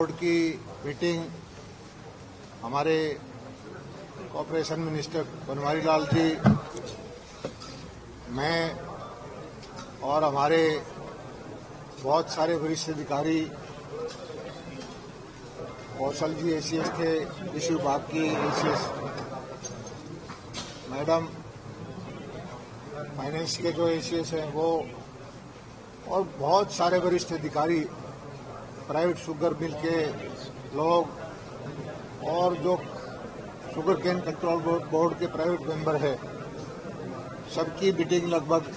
Board की meeting हमारे corporation minister Banwari Lal ji, मैं और हमारे बहुत सारे वरिष्ठ अधिकारी, कौशल जी एसीएस थे, कृषि विभाग की एसीएस मैडम, फाइनेंस के जो एसीएस हैं वो, और बहुत सारे वरिष्ठ अधिकारी, प्राइवेट शुगर मिल के लोग और जो शुगर केन कंट्रोल बोर्ड के प्राइवेट मेंबर है, सबकी मीटिंग लगभग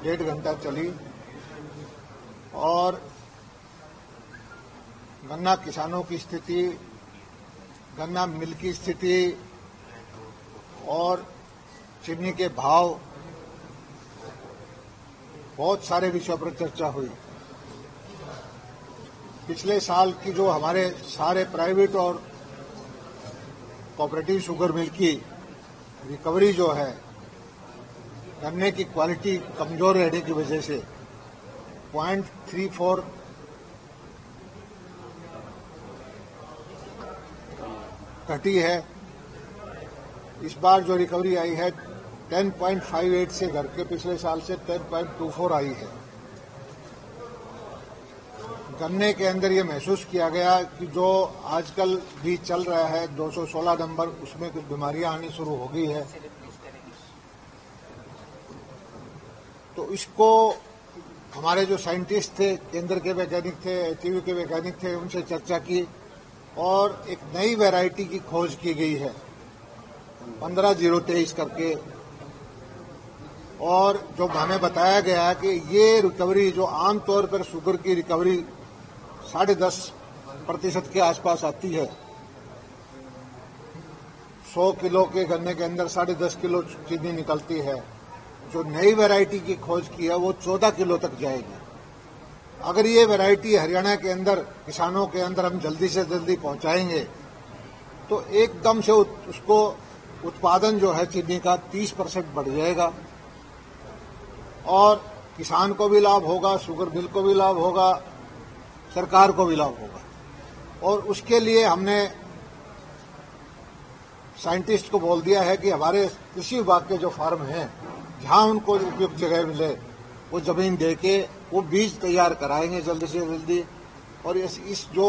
1.5 घंटा चली और गन्ना किसानों की स्थिति, गन्ना मिल की स्थिति और चीनी के भाव, बहुत सारे विषयों पर चर्चा हुई। पिछले साल की जो हमारे सारे प्राइवेट और कोऑपरेटिव शुगर मिल की रिकवरी जो है, गन्ने की क्वालिटी कमजोर रहने की वजह से 0.34 घटी है। इस बार जो रिकवरी आई है 10.58 से घट के पिछले साल से 10.24 आई है। गन्ने के अंदर ये महसूस किया गया कि जो आजकल भी चल रहा है 216 नंबर, उसमें कुछ बीमारियां आनी शुरू हो गई है। तो इसको हमारे जो साइंटिस्ट थे, केंद्र के वैज्ञानिक थे, एचईवी के वैज्ञानिक थे, उनसे चर्चा की और एक नई वैरायटी की खोज की गई है 15-023 करके। और जो हमें बताया गया कि ये रिकवरी जो आमतौर पर शुगर की रिकवरी 10.5% के आसपास आती है, 100 किलो के गन्ने के अंदर 10.5 किलो चीनी निकलती है। जो नई वैरायटी की खोज की है वो 14 किलो तक जाएगी। अगर ये वैरायटी हरियाणा के अंदर किसानों के अंदर हम जल्दी से जल्दी पहुंचाएंगे तो एकदम से उसको उत्पादन जो है चीनी का 30% बढ़ जाएगा और किसान को भी लाभ होगा, शुगर मिल को भी लाभ होगा, सरकार को भी लाभ होगा। और उसके लिए हमने साइंटिस्ट को बोल दिया है कि हमारे कृषि विभाग के जो फार्म हैं, जहां उनको उपयुक्त जगह मिले वो जमीन देके वो बीज तैयार कराएंगे जल्दी से जल्दी। और इस जो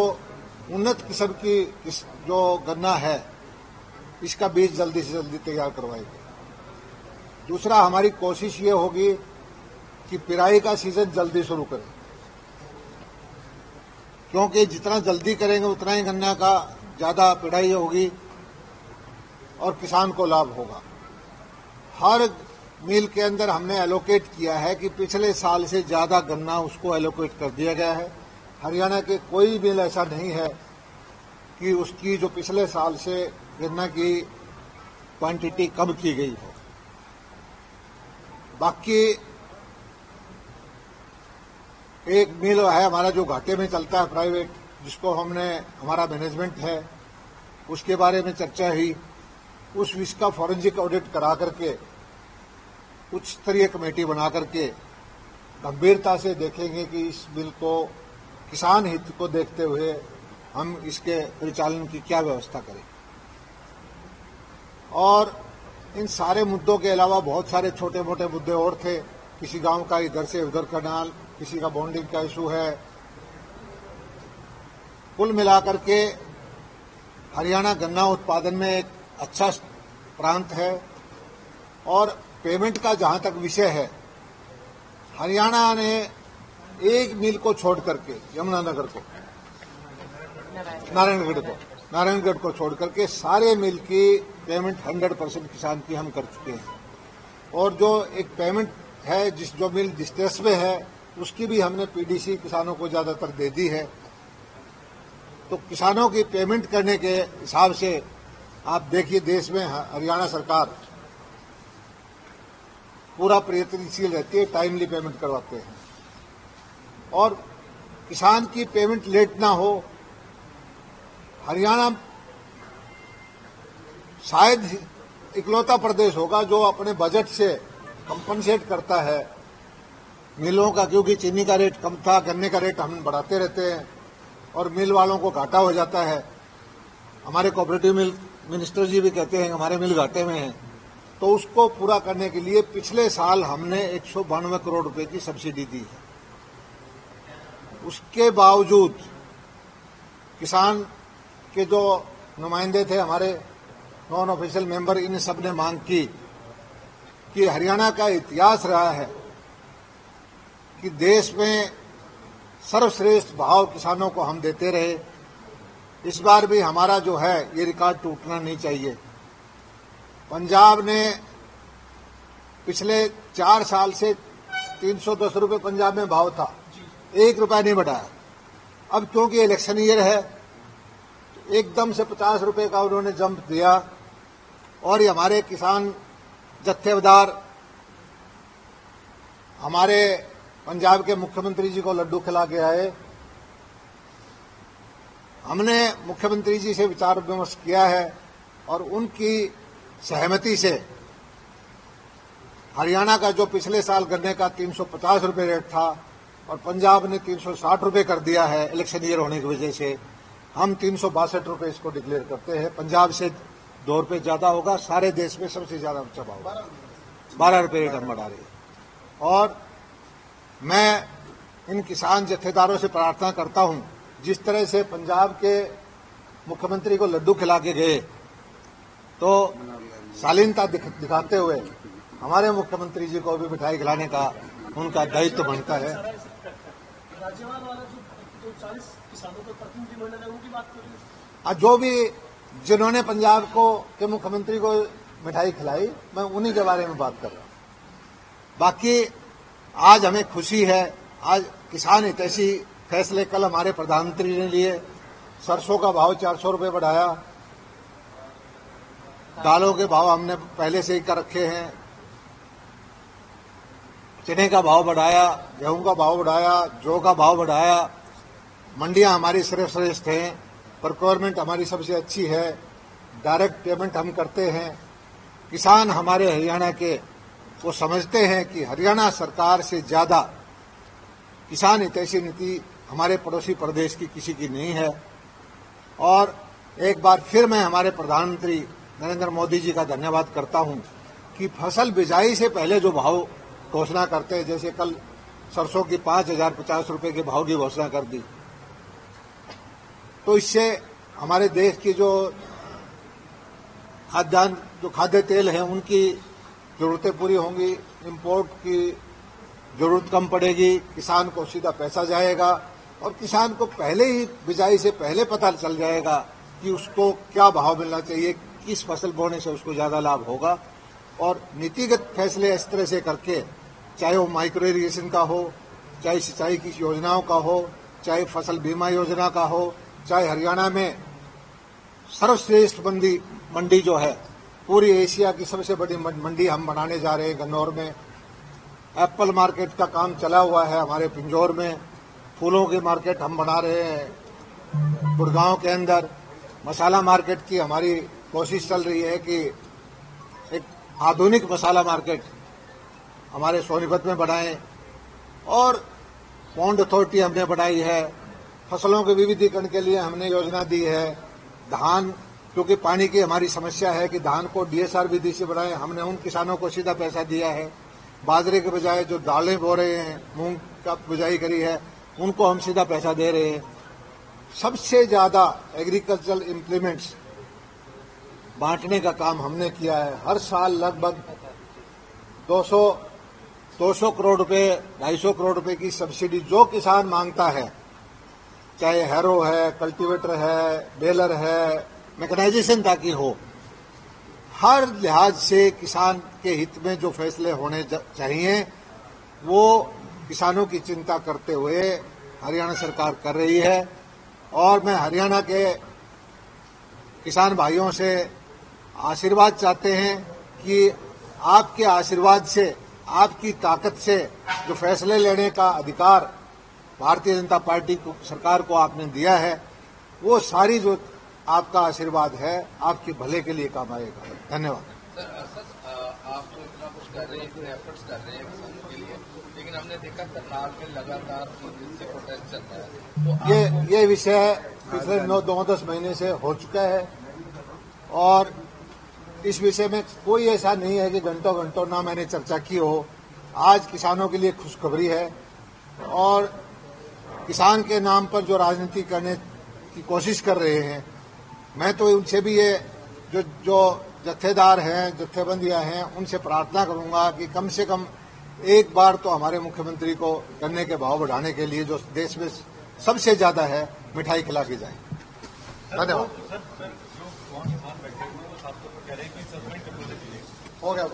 उन्नत किस्म की इस जो गन्ना है, इसका बीज जल्दी से जल्दी तैयार करवाएंगे। दूसरा, हमारी कोशिश ये होगी कि पिराई का सीजन जल्दी शुरू करें, क्योंकि जितना जल्दी करेंगे उतना ही गन्ना का ज्यादा पिराई होगी और किसान को लाभ होगा। हर मिल के अंदर हमने एलोकेट किया है कि पिछले साल से ज्यादा गन्ना उसको एलोकेट कर दिया गया है। हरियाणा के कोई मिल ऐसा नहीं है कि उसकी जो पिछले साल से गन्ना की क्वांटिटी कम की गई हो। बाकी एक मिल है हमारा जो घाटे में चलता है प्राइवेट, जिसको हमारा मैनेजमेंट है, उसके बारे में चर्चा हुई। उस विषय का फॉरेंसिक ऑडिट करा करके उच्च स्तरीय कमेटी बना करके गंभीरता से देखेंगे कि इस बिल को किसान हित को देखते हुए हम इसके परिचालन की क्या व्यवस्था करें। और इन सारे मुद्दों के अलावा बहुत सारे छोटे मोटे मुद्दे और थे। किसी गांव का इधर से उधर कनाल, किसी का बॉन्डिंग का इशू है। कुल मिलाकर के हरियाणा गन्ना उत्पादन में एक अच्छा प्रांत है। और पेमेंट का जहां तक विषय है, हरियाणा ने एक मिल को छोड़ करके, यमुनानगर को, नारायणगढ़ को छोड़ करके सारे मिल की पेमेंट 100% किसान की हम कर चुके हैं। और जो एक पेमेंट है जो मिल डिस्ट्रेस में है, उसकी भी हमने पीडीसी किसानों को ज्यादातर दे दी है। तो किसानों की पेमेंट करने के हिसाब से आप देखिए, देश में हरियाणा सरकार पूरा प्रयत्नशील रहती है, टाइमली पेमेंट करवाते हैं और किसान की पेमेंट लेट ना हो। हरियाणा शायद इकलौता प्रदेश होगा जो अपने बजट से कंपनसेट करता है मिलों का, क्योंकि चीनी का रेट कम था, गन्ने का रेट हम बढ़ाते रहते हैं और मिल वालों को घाटा हो जाता है। हमारे कोऑपरेटिव मिल मिनिस्टर जी भी कहते हैं हमारे मिल घाटे में हैं। तो उसको पूरा करने के लिए पिछले साल हमने 192 करोड़ रुपए की सब्सिडी दी है। उसके बावजूद किसान के जो नुमाइंदे थे, हमारे नॉन ऑफिशियल मेंबर, इन सब ने मांग की कि हरियाणा का इतिहास रहा है कि देश में सर्वश्रेष्ठ भाव किसानों को हम देते रहे। इस बार भी हमारा जो है ये रिकॉर्ड टूटना नहीं चाहिए। पंजाब ने पिछले 4 साल से 310 रुपये पंजाब में भाव था, 1 रुपया नहीं बढ़ाया। अब क्योंकि इलेक्शन ईयर है तो एकदम से 50 रुपये का उन्होंने जंप दिया और ये हमारे किसान जत्थेदार हमारे पंजाब के मुख्यमंत्री जी को लड्डू खिला के आए। हमने मुख्यमंत्री जी से विचार विमर्श किया है और उनकी सहमति से हरियाणा का जो पिछले साल गन्ने का 350 रुपये रेट था और पंजाब ने 360 रुपये कर दिया है इलेक्शन ईयर होने की वजह से, हम 362 रुपये इसको डिक्लेयर करते हैं। पंजाब से 2 रुपये ज्यादा होगा, सारे देश में सबसे ज्यादा ऊंचा भाव होगा, 12 रुपये रेट हम बढ़ा रहे हैं। और मैं इन किसान जत्थेदारों से प्रार्थना करता हूं, जिस तरह से पंजाब के मुख्यमंत्री को लड्डू खिला के गए तो शालीनता दिखाते हुए हमारे मुख्यमंत्री जी को भी मिठाई खिलाने का उनका दायित्व बनता है। जो भी जिन्होंने पंजाब को के मुख्यमंत्री को मिठाई खिलाई, मैं उन्हीं के बारे में बात कर रहा हूं। बाकी आज हमें खुशी है, आज किसान हितैषी फैसले कल हमारे प्रधानमंत्री ने लिए। सरसों का भाव 400 रुपये बढ़ाया, दालों के भाव हमने पहले से ही कर रखे हैं, चने का भाव बढ़ाया, गेहूं का भाव बढ़ाया, जौ का भाव बढ़ाया। मंडियां हमारी सर्वश्रेष्ठ हैं, प्रोक्योरमेंट हमारी सबसे अच्छी है, डायरेक्ट पेमेंट हम करते हैं। किसान हमारे हरियाणा के वो समझते हैं कि हरियाणा सरकार से ज्यादा किसान हितैषी नीति हमारे पड़ोसी प्रदेश की किसी की नहीं है। और एक बार फिर मैं हमारे प्रधानमंत्री नरेंद्र मोदी जी का धन्यवाद करता हूं कि फसल बिजाई से पहले जो भाव घोषणा करते हैं, जैसे कल सरसों की 5,050 रुपये के भाव की घोषणा कर दी, तो इससे हमारे देश की जो खाद्य तेल है उनकी जरूरतें पूरी होंगी, इंपोर्ट की जरूरत कम पड़ेगी, किसान को सीधा पैसा जाएगा और किसान को पहले ही बिजाई से पहले पता चल जाएगा कि उसको क्या भाव मिलना चाहिए, किस फसल बोने से उसको ज्यादा लाभ होगा। और नीतिगत फैसले इस तरह से करके, चाहे वो माइक्रो इरिगेशन का हो, चाहे सिंचाई की योजनाओं का हो, चाहे फसल बीमा योजना का हो, चाहे हरियाणा में सर्वश्रेष्ठ मंडी जो है, पूरी एशिया की सबसे बड़ी मंडी हम बनाने जा रहे हैं गन्नौर में। एप्पल मार्केट का काम चला हुआ है हमारे पिंजौर में, फूलों की मार्केट हम बना रहे हैं गुड़गांव के अंदर, मसाला मार्केट की हमारी कोशिश चल रही है कि एक आधुनिक मसाला मार्केट हमारे सोनीपत में बनाएं। और पॉन्ड अथॉरिटी हमने बनाई है, फसलों के विविधीकरण के लिए हमने योजना दी है। धान, क्योंकि पानी की हमारी समस्या है कि धान को डीएसआर विधि से बढ़ाएं, हमने उन किसानों को सीधा पैसा दिया है। बाजरे के बजाय जो दालें बो रहे हैं, मूंग का बुआई करी है, उनको हम सीधा पैसा दे रहे हैं। सबसे ज्यादा एग्रीकल्चरल इम्प्लीमेंट्स बांटने का काम हमने किया है। हर साल लगभग 200 करोड़ रुपए, 250 करोड़ रुपए की सब्सिडी जो किसान मांगता है, चाहे हैरो है, कल्टीवेटर है, बेलर है, मैकेनाइजेशन ताकि हो, हर लिहाज से किसान के हित में जो फैसले होने चाहिए वो किसानों की चिंता करते हुए हरियाणा सरकार कर रही है। और मैं हरियाणा के किसान भाइयों से आशीर्वाद चाहते हैं कि आपके आशीर्वाद से, आपकी ताकत से जो फैसले लेने का अधिकार भारतीय जनता पार्टी को, सरकार को आपने दिया है, वो सारी जो आपका आशीर्वाद है आपके भले के लिए काम आएगा। धन्यवाद। आप तो इतना कुछ कर रहे हैं, इतने एफर्ट्स कर रहे हैं किसानों के लिए, लेकिन हमने देखा करनाल में लगातार 3 दिन से प्रोटेस्ट चल रहा है। तो ये विषय पिछले 9-10 महीने से हो चुका है और इस विषय में कोई ऐसा नहीं है कि घंटों घंटों ना मैंने चर्चा की हो। आज किसानों के लिए खुशखबरी है और किसान के नाम पर जो राजनीति करने की कोशिश कर रहे हैं, मैं तो उनसे भी ये जो जत्थेदार हैं, जत्थेबंदियां हैं, उनसे प्रार्थना करूंगा कि कम से कम एक बार तो हमारे मुख्यमंत्री को गन्ने के भाव बढ़ाने के लिए जो देश में सबसे ज्यादा है, मिठाई खिला के जाए। धन्यवाद। हो गया।